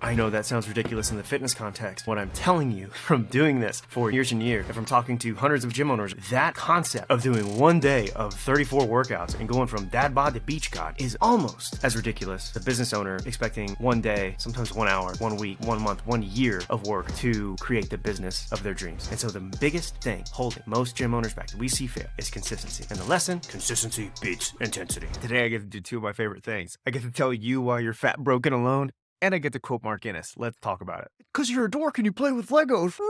I know that sounds ridiculous in the fitness context. What I'm telling you from doing this for years and years, and from talking to hundreds of gym owners, that concept of doing one day of 34 workouts and going from dad bod to beach god is almost as ridiculous. The business owner expecting one day, sometimes 1 hour, 1 week, 1 month, 1 year of work to create the business of their dreams. And so the biggest thing holding most gym owners back that we see fail is consistency. And the lesson, consistency beats intensity. Today I get to do two of my favorite things. I get to tell you why you're fat, broken, alone, and I get to quote Mark Innes. Let's talk about it. Because you're a dork and you play with Legos.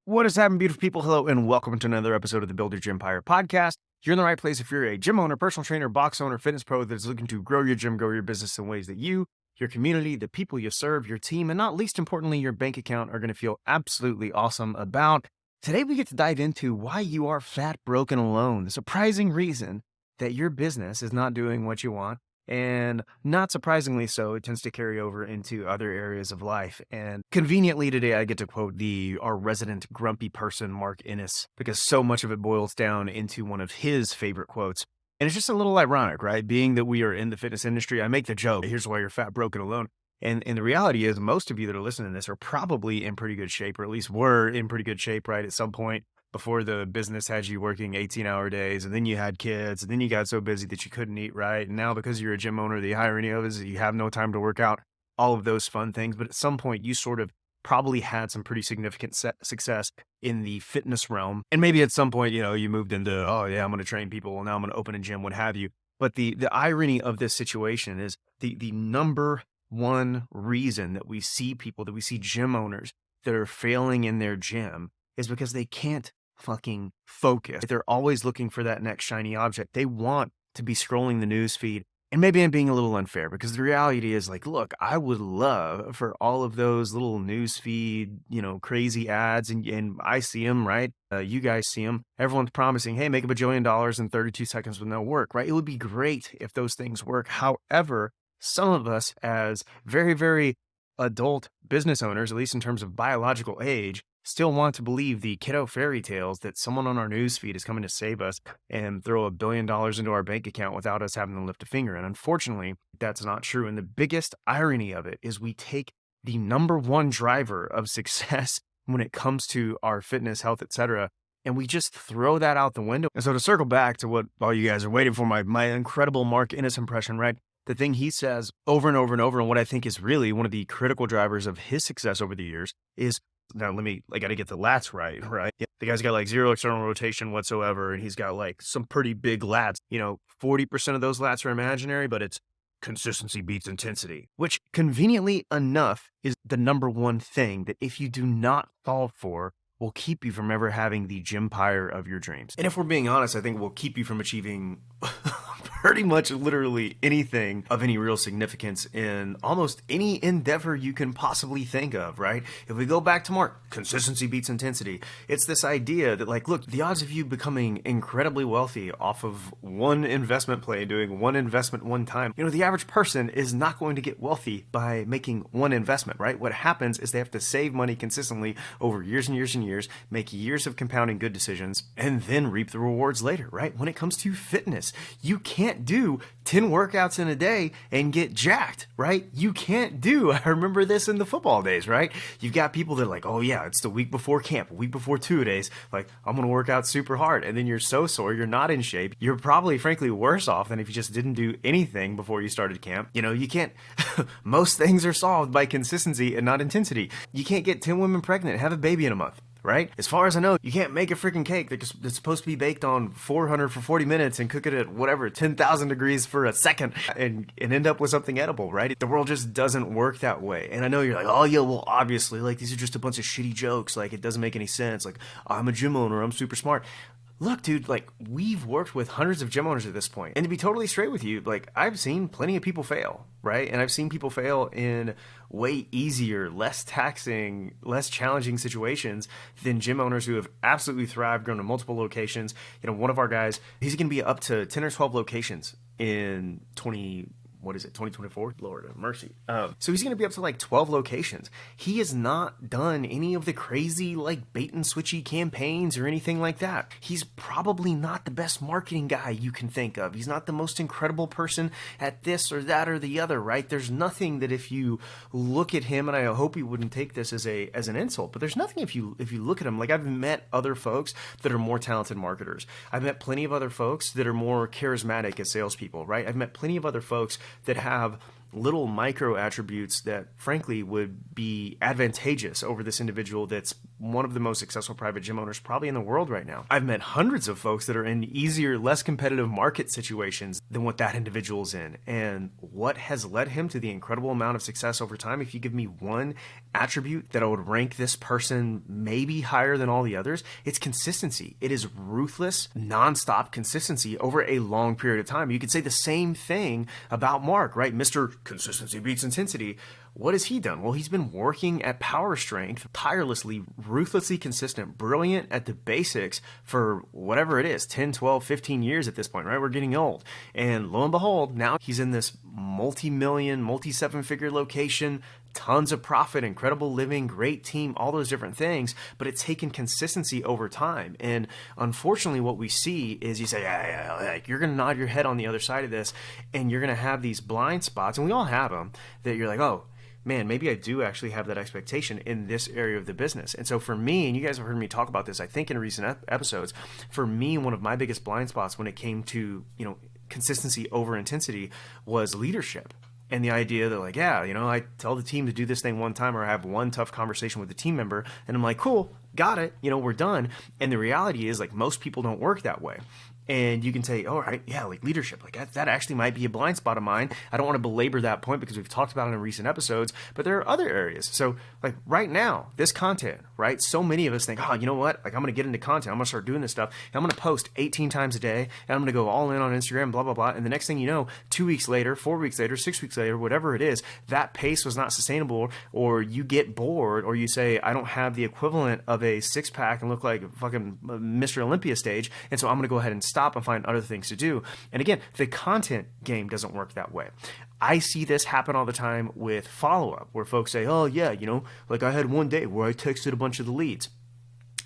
What is happening, beautiful people? Hello, and welcome to another episode of the Build Your Gympire Podcast. You're in the right place if you're a gym owner, personal trainer, box owner, fitness pro that is looking to grow your gym, grow your business in ways that you, your community, the people you serve, your team, and not least importantly, your bank account are going to feel absolutely awesome about. Today, we get to dive into why you are fat, broken, alone. The surprising reason that your business is not doing what you want. And not surprisingly so, it tends to carry over into other areas of life. And conveniently today, I get to quote our resident grumpy person, Mark Innes, because so much of it boils down into one of his favorite quotes. And it's just a little ironic, right? Being that we are in the fitness industry, I make the joke, here's why you're fat, broken, alone. And the reality is most of you that are listening to this are probably in pretty good shape, or at least were in pretty good shape, right? At some point before the business had you working 18-hour days, and then you had kids, and then you got so busy that you couldn't eat right. And now because you're a gym owner, the irony of it is that you have no time to work out, all of those fun things. But at some point, you sort of probably had some pretty significant success in the fitness realm. And maybe at some point, you moved into, oh yeah, I'm going to train people. Well, now I'm going to open a gym, what have you. But the irony of this situation is the number one reason that we see people, that we see gym owners that are failing in their gym is because they can't fucking focus. They're always looking for that next shiny object. They want to be scrolling the news feed. And maybe I'm being a little unfair because the reality is like, look, I would love for all of those little news feed, crazy ads, and I see them, right? You guys see them. Everyone's promising, hey, make up $1 billion in 32 seconds with no work, right? It would be great if those things work. However, some of us as very, very adult business owners, at least in terms of biological age, still want to believe the kiddo fairy tales that someone on our newsfeed is coming to save us and throw $1 billion into our bank account without us having to lift a finger. And unfortunately, that's not true. And the biggest irony of it is we take the number one driver of success when it comes to our fitness, health, etc., and we just throw that out the window. And so to circle back to what all you guys are waiting for, my incredible Mark Innes impression, right? The thing he says over and over and over, and what I think is really one of the critical drivers of his success over the years is, now I got to get the lats right? Yeah, the guy's got like zero external rotation whatsoever, and he's got like some pretty big lats. 40% of those lats are imaginary, but it's consistency beats intensity, which conveniently enough is the number one thing that if you do not solve for, will keep you from ever having the gympire of your dreams. And if we're being honest, I think will keep you from achieving pretty much literally anything of any real significance in almost any endeavor you can possibly think of, right? If we go back to Mark, consistency beats intensity. It's this idea that like, look, the odds of you becoming incredibly wealthy off of one investment play, doing one investment one time, the average person is not going to get wealthy by making one investment, right? What happens is they have to save money consistently over years and years and years, make years of compounding good decisions, and then reap the rewards later, right? When it comes to fitness, you can't do 10 workouts in a day and get jacked, right? You can't I remember this in the football days, right? You've got people that are like, oh yeah, it's the week before camp, a week before 2-a-days, like I'm going to work out super hard. And then you're so sore, you're not in shape. You're probably frankly worse off than if you just didn't do anything before you started camp. You can't, most things are solved by consistency and not intensity. You can't get 10 women pregnant, have a baby in a month. Right? As far as I know, you can't make a freaking cake that's supposed to be baked on 400 for 40 minutes and cook it at whatever, 10,000 degrees for a second and end up with something edible, right? The world just doesn't work that way. And I know you're like, oh yeah, well obviously, like these are just a bunch of shitty jokes. Like it doesn't make any sense. Like I'm a gym owner, I'm super smart. Look, dude, like we've worked with hundreds of gym owners at this point. And to be totally straight with you, like I've seen plenty of people fail, right? And I've seen people fail in way easier, less taxing, less challenging situations than gym owners who have absolutely thrived, grown to multiple locations. One of our guys, he's going to be up to 10 or 12 locations in what is it, 2024? Lord have mercy. So he's going to be up to like 12 locations. He has not done any of the crazy like bait and switchy campaigns or anything like that. He's probably not the best marketing guy you can think of. He's not the most incredible person at this or that or the other, right? There's nothing that if you look at him, and I hope you wouldn't take this as an insult, but there's nothing if you look at him. Like, I've met other folks that are more talented marketers. I've met plenty of other folks that are more charismatic as salespeople, right? I've met plenty of other folks that have little micro attributes that frankly would be advantageous over this individual that's one of the most successful private gym owners probably in the world right now. I've met hundreds of folks that are in easier, less competitive market situations than what that individual's in. And what has led him to the incredible amount of success over time, if you give me one attribute that I would rank this person maybe higher than all the others, it's consistency. It is ruthless, nonstop consistency over a long period of time. You could say the same thing about Mark, right? Mr. Consistency beats intensity. What has he done? Well, he's been working at power strength, tirelessly, ruthlessly consistent, brilliant at the basics for whatever it is, 10, 12, 15 years at this point, right? We're getting old. And lo and behold, now he's in this multi-million, multi-seven-figure location, tons of profit, incredible living, great team, all those different things, but it's taken consistency over time. And unfortunately, what we see is you say, yeah, like you're going to nod your head on the other side of this, and you're going to have these blind spots, and we all have them, that you're like, oh, man, maybe I do actually have that expectation in this area of the business. And so for me, and you guys have heard me talk about this, I think in recent episodes, for me, one of my biggest blind spots when it came to, consistency over intensity was leadership. And the idea that like, yeah, I tell the team to do this thing one time, or I have one tough conversation with the team member and I'm like, cool, got it, we're done. And the reality is like most people don't work that way. And you can say, all right, yeah, like leadership, like that actually might be a blind spot of mine. I don't want to belabor that point because we've talked about it in recent episodes, but there are other areas. So like right now, this content, right? So many of us think, oh, you know what? Like I'm going to get into content. I'm going to start doing this stuff. And I'm going to post 18 times a day and I'm going to go all in on Instagram, blah, blah, blah. And the next thing you know, 2 weeks later, 4 weeks later, 6 weeks later, whatever it is, that pace was not sustainable, or you get bored, or you say, I don't have the equivalent of a six pack and look like fucking Mr. Olympia stage. And so I'm going to go ahead and stop and find other things to do. And again, the content game doesn't work that way. I see this happen all the time with follow-up, where folks say, oh yeah, like I had one day where I texted a bunch of the leads.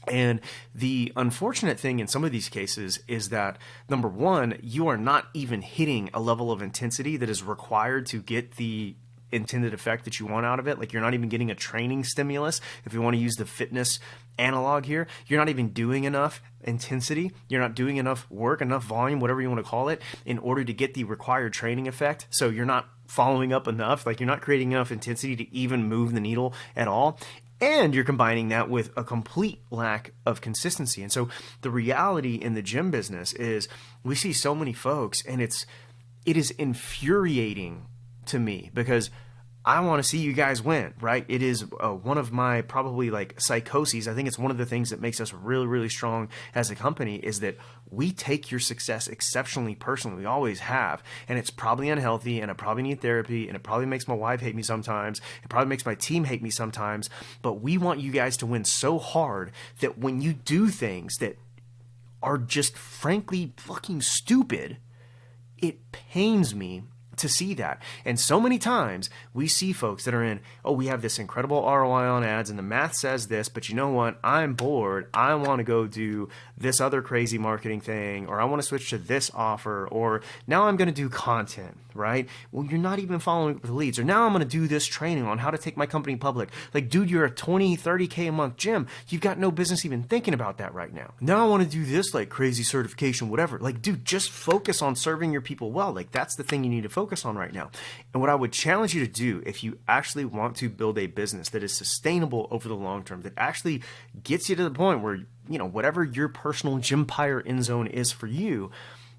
And the unfortunate thing in some of these cases is that, number one, you are not even hitting a level of intensity that is required to get the intended effect that you want out of it. Like you're not even getting a training stimulus. If you want to use the fitness analog here, you're not even doing enough intensity. You're not doing enough work, enough volume, whatever you want to call it, in order to get the required training effect. So you're not following up enough. Like you're not creating enough intensity to even move the needle at all. And you're combining that with a complete lack of consistency. And so the reality in the gym business is we see so many folks, and it is infuriating to me because I want to see you guys win, right? It is one of my probably like psychoses. I think it's one of the things that makes us really, really strong as a company is that we take your success exceptionally personally. We always have. And it's probably unhealthy, and I probably need therapy, and it probably makes my wife hate me sometimes. It probably makes my team hate me sometimes. But we want you guys to win so hard that when you do things that are just frankly fucking stupid, it pains me to see that. And so many times we see folks that are in, oh, we have this incredible ROI on ads and the math says this, but you know what? I'm bored. I want to go do this other crazy marketing thing, or I want to switch to this offer, or now I'm going to do content, right? Well, you're not even following up with leads, or now I'm going to do this training on how to take my company public. Like, dude, you're a 20, 30K a month gym. You've got no business even thinking about that right now. Now I want to do this like crazy certification, whatever. Like, dude, just focus on serving your people well. Like, that's the thing you need to focus on right now. And what I would challenge you to do, if you actually want to build a business that is sustainable over the long term, that actually gets you to the point where, whatever your personal gympire end zone is for you,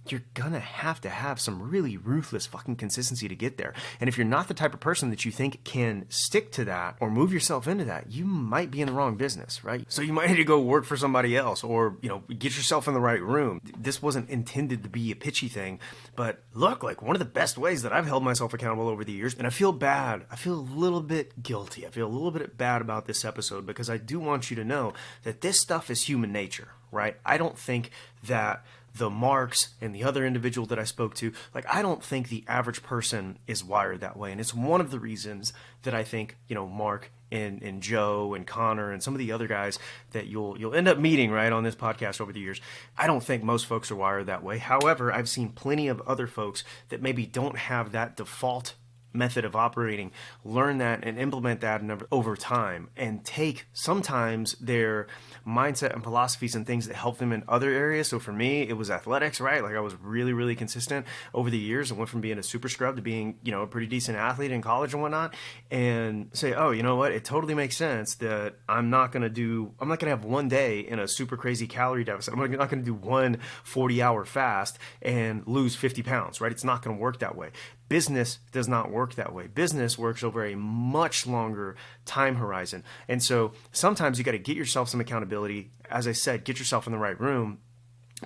you're gonna have to have some really ruthless fucking consistency to get there. And if you're not the type of person that you think can stick to that or move yourself into that, you might be in the wrong business, right? So you might need to go work for somebody else, or, get yourself in the right room. This wasn't intended to be a pitchy thing, but look, like one of the best ways that I've held myself accountable over the years, and I feel bad. I feel a little bit guilty. I feel a little bit bad about this episode because I do want you to know that this stuff is human nature, right? I don't think that the Marks and the other individual that I spoke to, like, I don't think the average person is wired that way. And it's one of the reasons that I think, Mark and Joe and Connor and some of the other guys that you'll end up meeting, right, on this podcast over the years, I don't think most folks are wired that way. However, I've seen plenty of other folks that maybe don't have that default method of operating, learn that and implement that over time, and take sometimes their mindset and philosophies and things that help them in other areas. So for me, it was athletics, right? Like, I was really, really consistent over the years. I went from being a super scrub to being, a pretty decent athlete in college and whatnot, and say, oh, you know what? It totally makes sense that I'm not going to have one day in a super crazy calorie deficit. I'm not going to do one 40-hour fast and lose 50 pounds, right? It's not going to work that way. Business does not work that way. Business works over a much longer time horizon. And so sometimes you got to get yourself some accountability. As I said, get yourself in the right room,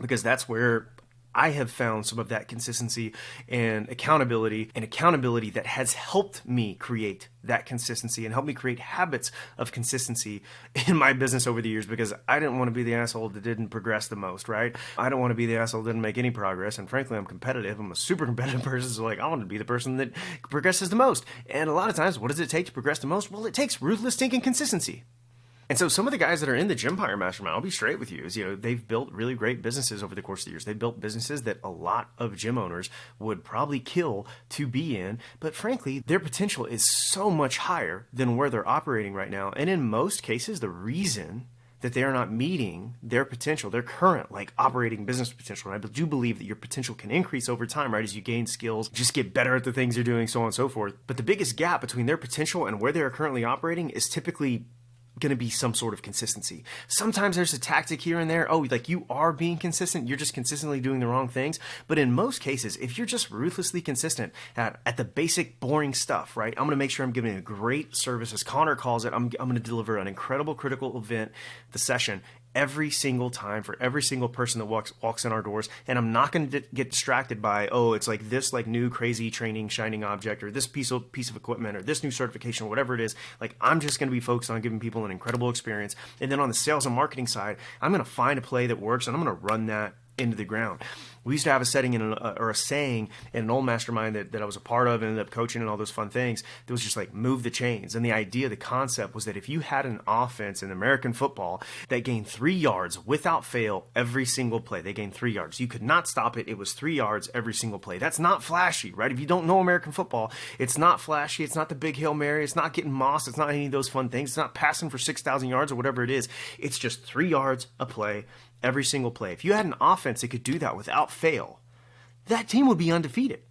because that's where I have found some of that consistency and accountability that has helped me create that consistency and helped me create habits of consistency in my business over the years, because I didn't want to be the asshole that didn't progress the most, right? I don't want to be the asshole that didn't make any progress. And frankly, I'm competitive. I'm a super competitive person. So I want to be the person that progresses the most. And a lot of times, what does it take to progress the most? Well, it takes ruthless stinking consistency. And so some of the guys that are in the Gympire Mastermind, I'll be straight with you, is, they've built really great businesses over the course of the years. They've built businesses that a lot of gym owners would probably kill to be in. But frankly, their potential is so much higher than where they're operating right now. And in most cases, the reason that they are not meeting their potential, their current operating business potential. And I do believe that your potential can increase over time, right? As you gain skills, just get better at the things you're doing, so on and so forth. But the biggest gap between their potential and where they are currently operating is typically going to be some sort of consistency. Sometimes there's a tactic here and there. Oh, you are being consistent. You're just consistently doing the wrong things. But in most cases, if you're just ruthlessly consistent at the basic boring stuff, right? I'm going to make sure I'm giving a great service, as Connor calls it. I'm going to deliver an incredible critical event, the session, every single time for every single person that walks in our doors. And I'm not going to get distracted by, it's this new crazy training shining object, or this piece of equipment, or this new certification, or whatever it is. I'm just going to be focused on giving people an incredible experience. And then on the sales and marketing side, I'm going to find a play that works, and I'm going to run that into the ground. We used to have a saying in an old mastermind that I was a part of and ended up coaching and all those fun things. That was just move the chains. And the concept was that if you had an offense in American football that gained 3 yards without fail every single play, they gained 3 yards. You could not stop it. It was 3 yards every single play. That's not flashy, right? If you don't know American football, it's not flashy. It's not the big Hail Mary. It's not getting mossed. It's not any of those fun things. It's not passing for 6,000 yards or whatever it is. It's just 3 yards a play every single play. If you had an offense that could do that without fail, that team would be undefeated.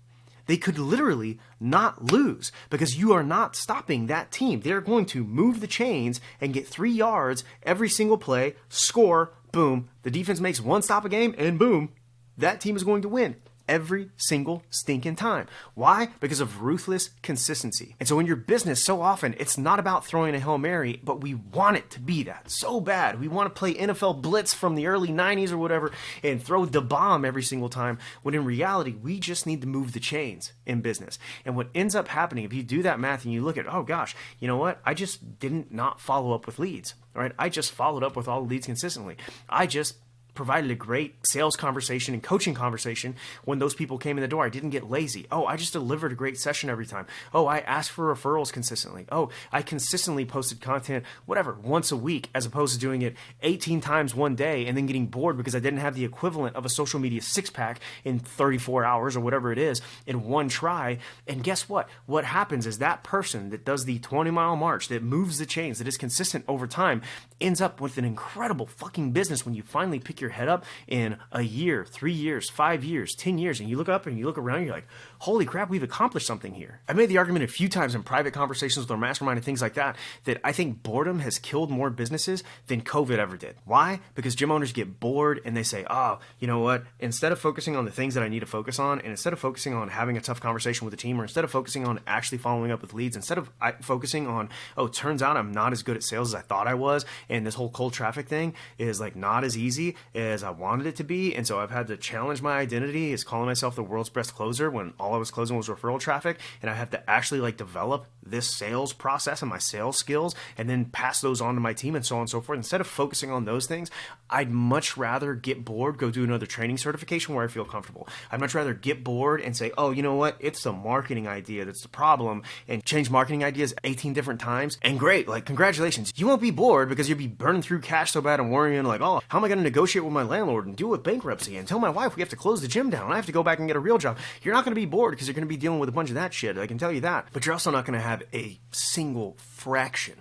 They could literally not lose, because you are not stopping that team. They're going to move the chains and get 3 yards every single play, score, boom. The defense makes one stop a game, and boom, that team is going to win every single stinking time. Why? Because of ruthless consistency. And so in your business, so often it's not about throwing a Hail Mary, but we want it to be that so bad. We want to play NFL blitz from the early 90s or whatever and throw the bomb every single time, when in reality, we just need to move the chains in business. And what ends up happening, if you do that math and you look at, oh gosh, you know what? I just didn't not follow up with leads, all right? I just followed up with all the leads consistently. I just provided a great sales conversation and coaching conversation when those people came in the door. I didn't get lazy. Oh, I just delivered a great session every time. Oh, I asked for referrals consistently. Oh, I consistently posted content, whatever, once a week, as opposed to doing it 18 times one day and then getting bored because I didn't have the equivalent of a social media six-pack in 34 hours or whatever it is in one try. And guess what? What happens is that person that does the 20-mile march, that moves the chains, that is consistent over time, ends up with an incredible fucking business when you finally pick your head up in a year, 3 years, 5 years, 10 years, and you look up and you look around and you're like, holy crap, we've accomplished something here. I made the argument a few times in private conversations with our mastermind and things like that I think boredom has killed more businesses than COVID ever did. Why? Because gym owners get bored and they say, oh, you know what? Instead of focusing on the things that I need to focus on, and instead of focusing on having a tough conversation with the team, or instead of focusing on actually following up with leads, instead of focusing on, oh, turns out I'm not as good at sales as I thought I was, and this whole cold traffic thing is like not as easy as I wanted it to be. And so I've had to challenge my identity as calling myself the world's best closer when all I was closing was referral traffic. And I have to actually like develop this sales process and my sales skills and then pass those on to my team and so on and so forth. Instead of focusing on those things, I'd much rather get bored, go do another training certification where I feel comfortable. I'd much rather get bored and say, oh, you know what? It's the marketing idea that's the problem, and change marketing ideas 18 different times. And great, like congratulations. You won't be bored because you'll be burning through cash so bad and worrying like, oh, how am I going to negotiate with my landlord and deal with bankruptcy and tell my wife we have to close the gym down. I have to go back and get a real job. You're not going to be bored because you're going to be dealing with a bunch of that shit. I can tell you that. But you're also not going to have a single fraction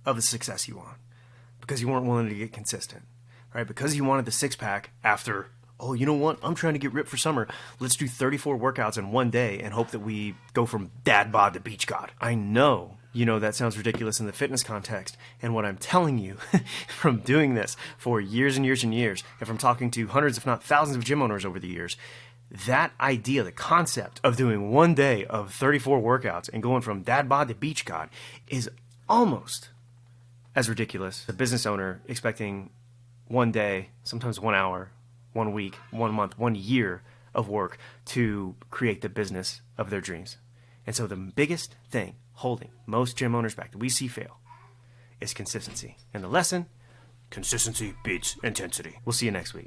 of the success you want because you weren't willing to get consistent, right? Because you wanted the six pack after, oh, you know what? I'm trying to get ripped for summer. Let's do 34 workouts in one day and hope that we go from dad bod to beach god. I know, that sounds ridiculous in the fitness context. And what I'm telling you from doing this for years and years and years, and from talking to hundreds, if not thousands of gym owners over the years, that idea, the concept of doing one day of 34 workouts and going from dad bod to beach god is almost as ridiculous. A business owner expecting one day, sometimes 1 hour, 1 week, 1 month, 1 year of work to create the business of their dreams. And so the biggest thing holding most gym owners back that we see fail is consistency. And the lesson, consistency beats intensity. We'll see you next week.